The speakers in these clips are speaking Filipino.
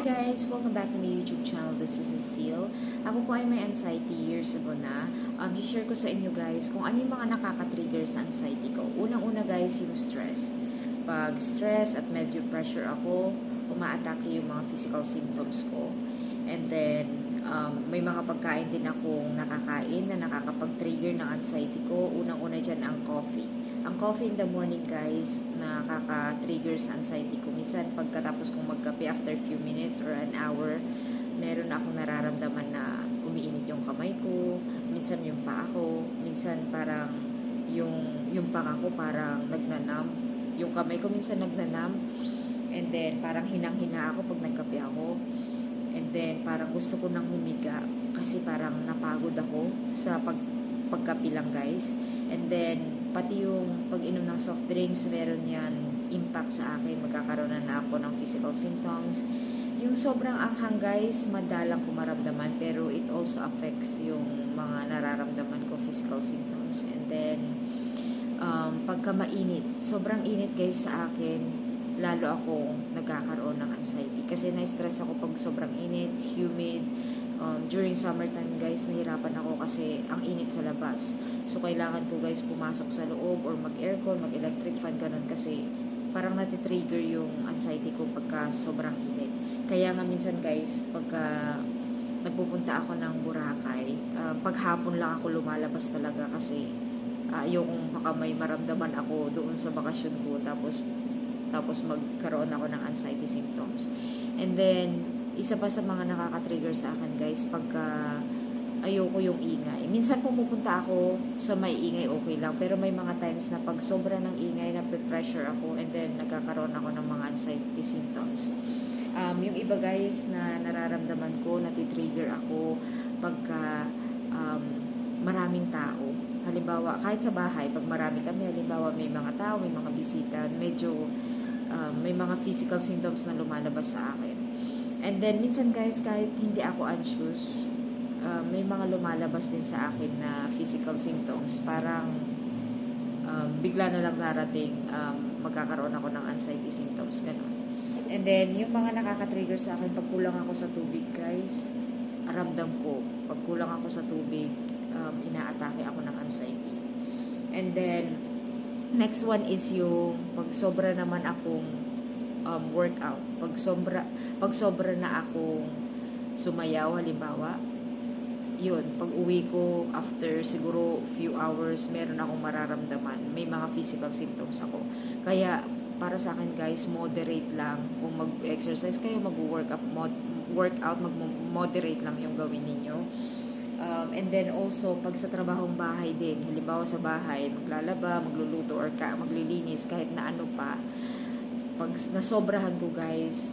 guys! Welcome back to my YouTube channel. This is Cecile. Ako po ay may anxiety years ago na. I-share ko sa inyo guys kung ano yung mga nakaka-trigger sa anxiety ko. Unang-una guys, yung stress. Pag stress at medyo pressure ako, umaatake yung mga physical symptoms ko. And then, may mga pagkain din akong nakakain na nakakapag-trigger ng anxiety ko. Unang-una dyan ang coffee. Ang coffee in the morning guys, nakaka-trigger sa anxiety ko. Minsan pagkatapos kong magkape after few minutes or an hour, meron akong nararamdaman na umiinit yung kamay ko, minsan yung paa ko, minsan parang yung panga ko parang nagnanam, yung kamay ko minsan nagnanam, and then parang hinang-hina ako pag nagkape ako, and then parang gusto ko nang humiga kasi parang napagod ako sa pagkape lang guys. And then pati yung pag-inom ng soft drinks, meron yan impact sa akin. Magkakaroon na ako ng physical symptoms. Yung sobrang anghang guys, madalang ko maramdaman, pero it also affects yung mga nararamdaman ko physical symptoms. And then pagka mainit, sobrang init guys sa akin, lalo akong nagkakaroon ng anxiety kasi na-stress ako pag sobrang init, humid. During summertime guys, nahirapan ako kasi ang init sa labas. So kailangan ko guys pumasok sa loob or mag-aircon, mag-electric fan, ganun, kasi parang natitrigger yung anxiety ko pagka sobrang init. Kaya nga minsan guys, pagka nagpupunta ako ng Boracay, paghapon lang ako lumalabas talaga kasi yung baka may maramdaman ako doon sa bakasyon ko, tapos magkaroon ako ng anxiety symptoms. And then isa pa sa mga nakaka-trigger sa akin guys, pagka ayoko yung ingay. Minsan pumupunta ako sa may ingay, okay lang, pero may mga times na pag sobra ng ingay, na-pressure ako, and then nagkakaroon ako ng mga anxiety symptoms. Yung iba guys na nararamdaman ko, natitrigger ako pagka maraming tao. Halimbawa, kahit sa bahay, pag marami kami, halimbawa may mga tao, may mga bisita, medyo may mga physical symptoms na lumalabas sa akin. And then, minsan guys, kahit hindi ako anxious, may mga lumalabas din sa akin na physical symptoms. Parang bigla na lang darating, magkakaroon ako ng anxiety symptoms, gano'n. And then, yung mga nakaka-trigger sa akin, pag kulang ako sa tubig guys, ramdam ko, pag kulang ako sa tubig, inaatake ako ng anxiety. And then, next one is yung pag sobra naman akong workout. Pag sobra na akong sumayaw, halimbawa, yun, pag uwi ko after siguro few hours, meron akong mararamdaman, may mga physical symptoms ako. Kaya para sa akin guys, moderate lang. Kung mag-exercise kayo, mag-workout, mag-moderate lang yung gawin ninyo. And then also, pag sa trabahong bahay din, halimbawa sa bahay, maglalaba, magluluto, or maglilinis, kahit na ano pa, pag nasobrahan ko guys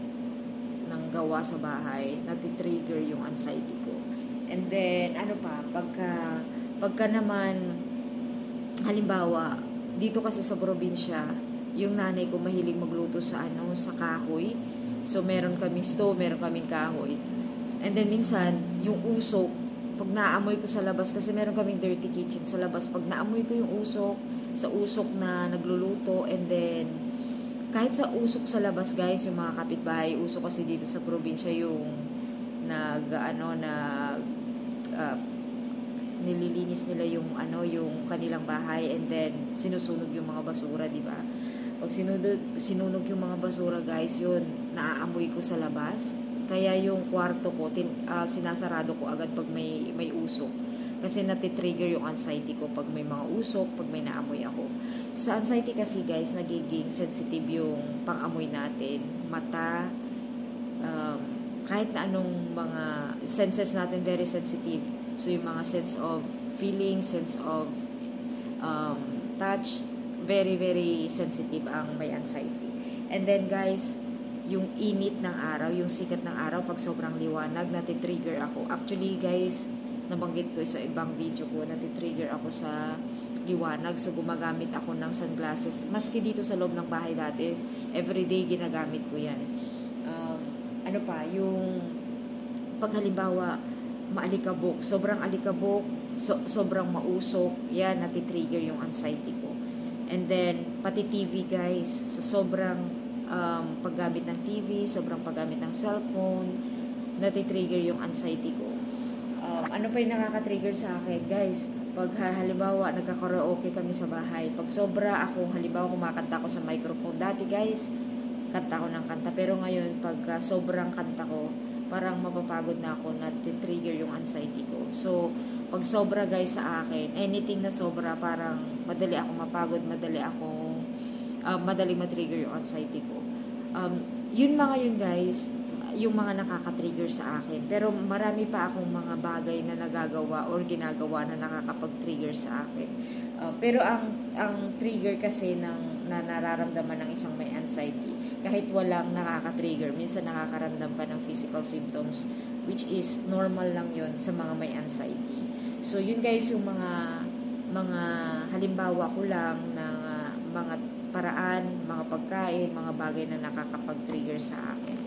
ng gawa sa bahay, natitrigger yung anxiety ko. And then ano pa, pagka naman halimbawa dito kasi sa probinsya, yung nanay ko mahilig magluto sa kahoy. So meron kaming stove, meron kaming kahoy. And then minsan yung usok, pag naamoy ko sa labas, kasi meron kaming dirty kitchen sa labas, pag naamoy ko yung usok, sa usok na nagluluto, and then kahit sa usok sa labas guys, yung mga kapitbahay, usok kasi dito sa probinsya, yung nililinis nila yung kanilang bahay, and then sinusunog yung mga basura, di ba? Pag sinunog yung mga basura guys, yun naaamoy ko sa labas. Kaya yung kwarto ko sinasarado ko agad pag may usok, kasi natitrigger yung anxiety ko pag may mga usok, pag may naamoy ako. Sa anxiety kasi guys, nagiging sensitive yung pang-amoy natin, mata, kahit na anong mga senses natin, very sensitive. So yung mga sense of feeling, sense of touch, very very sensitive ang may anxiety. And then guys, yung init ng araw, yung sikat ng araw, pag sobrang liwanag, natitrigger ako. Actually guys, nabanggit ko sa ibang video ko, natitrigger ako sa liwanag. So gumagamit ako ng sunglasses, maski dito sa loob ng bahay dati, everyday ginagamit ko yan. Ano pa, yung pag halimbawa maalikabok, sobrang alikabok, sobrang mausok, yan, natitrigger yung anxiety ko. And then pati TV guys, sa sobrang paggamit ng TV, sobrang paggamit ng cellphone, natitrigger yung anxiety ko. Ano pa yung nakaka-trigger sa akin, guys? Pag halimbawa, nagka-karaoke kami sa bahay, pag sobra ako, halimbawa kumakanta ako sa microphone. Dati, guys, kanta ko ng kanta. Pero ngayon, pag sobrang kanta ko, parang mapapagod na ako, natitrigger yung anxiety ko. So, pag sobra, guys, sa akin, anything na sobra, parang madali ako mapagod, madali matrigger yung anxiety ko. Yun mga yun, guys, yung mga nakaka-trigger sa akin. Pero marami pa akong mga bagay na nagagawa or ginagawa na nakakapag-trigger sa akin. Pero ang trigger kasi na nararamdaman ng isang may anxiety, kahit walang nakaka-trigger, minsan nakakaramdam ka ng physical symptoms, which is normal lang yun sa mga may anxiety. So yun, guys, yung mga halimbawa ko lang ng mga paraan, mga pagkain, mga bagay na nakakapag-trigger sa akin.